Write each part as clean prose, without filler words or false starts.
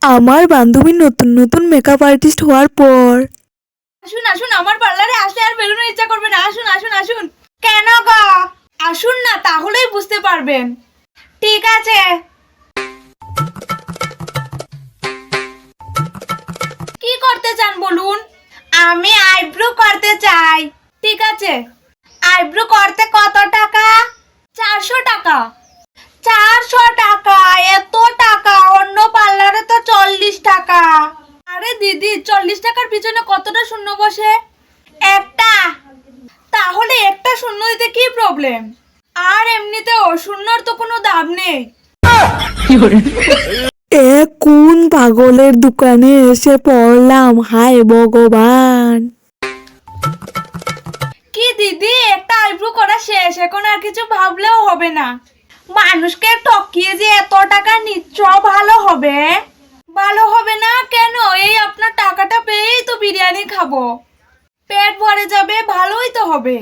আমার বান্ধবী নতুন নতুন মেকআপ আর্টিস্ট হওয়ার পর আসুন আসুন, আমার পার্লারে আসলে আর বেরোনোর ইচ্ছা করবে না। আসুন আসুন আসুন। কেন গো? আসুন না, তাহলেই বুঝতে পারবেন। ঠিক আছে। কি করতে চান বলুন? আমি আইব্রো করতে চাই। ঠিক আছে। আইব্রো করতে কত টাকা? 400 টাকা। 400 টাকা? এত টাকা? অন্য পার্লারে তো 40 টাকা। আরে দিদি, 40 টাকার পিছনে কতটা শূন্য বসে? একটা। তাহলে একটা শূন্য দিতে কি প্রবলেম? আর এমনিতেও শূন্যর তো কোনো দাম নেই। এ কোন পাগলের দোকানে এসে পড়লাম, হায় ভগবান। কি দিদি, একটা আইব্রো করা শেষ, এখন আর কিছু ভাবলেও হবে না। মানুষকে ঠকিয়ে যে এত টাকা নিচ্ছ, ভালো হবে? ভালো হবে না কেন? এই আপনার টাকাটা পেয়েই তো বিরিয়ানি খাবো, পেট ভরে যাবে, ভালোই তো হবে।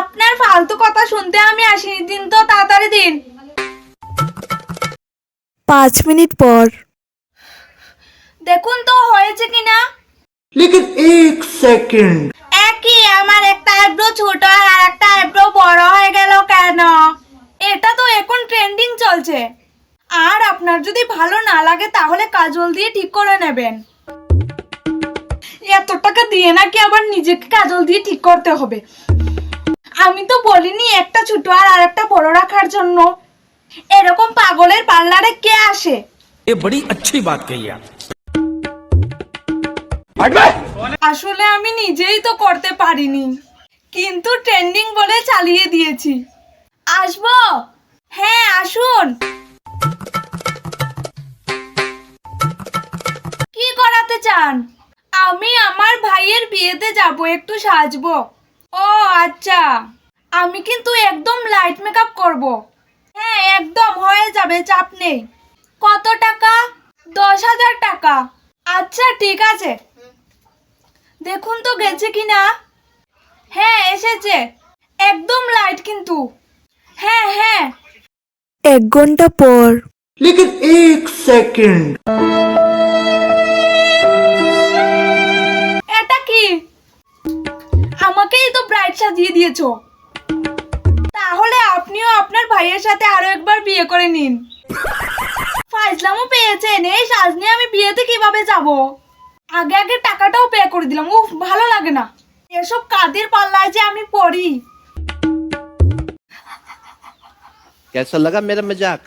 আপনার ফালতু কথা শুনতে আমি আসিনি, দিন তো তাড়াতাড়ি দিন। 5 মিনিট পর। দেখুন তো হয়েছে কিনা। लेकिन एक सेकंड একই, আমার একটা আইব্রো ছোট আর একটা আইব্রো বড় হয়ে গেল কেন? এটা তো এখন ট্রেন্ডিং চলছে। আর আপনার যদি ভালো না লাগে তাহলে কাজল দিয়ে ঠিক করে নেবেন। এত টাকা দিয়ে নাকি আবার নিজেকে কাজল দিয়ে ঠিক করতে হবে? আমি তো বলিনি একটা ছোট আর আরেকটা বড় রাখার জন্য। এরকম পাগলের পার্লারে কে আসে? ये बड़ी अच्छी बात कही आप। আসলে আমি নিজেই তো করতে পারিনি, কিন্তু ট্রেন্ডিং বলে চালিয়ে দিয়েছি। আসবো? হ্যাঁ আসুন। কি করাতে চান? আমি আমার ভাইয়ের বিয়েতে যাব, একটু সাজবো। ও আচ্ছা, আমি কিন্তু একদম লাইট মেকআপ করব। হ্যাঁ একদম হয়ে যাবে, চাপ নেই। কত টাকা? 10,000 টাকা। আচ্ছা ঠিক আছে। দেখুন তো গেছে কিনা। হ্যাঁ এসেছে, একদম লাইট কিন্তু। হ্যাঁ হ্যাঁ। 1 ঘন্টা পর। लेकिन एक सेकंड এটা কি? আমাকেই তো ব্রাইড সাজিয়ে দিয়েছো। তাহলে আপনিও আপনার ভাইয়ের সাথে আরো একবার বিয়ে করে নিন। ফাইজলামও পেয়েছেন, এই সাজ নিয়ে আমি বিয়েতে কিভাবে যাব? আগে আগে টাকাটাও পে করে দিলাম। উফ, ভালো লাগে না এসব কাদের পাল্লায় যে আমি পড়ি। कैसा लगा मेरा मजाक?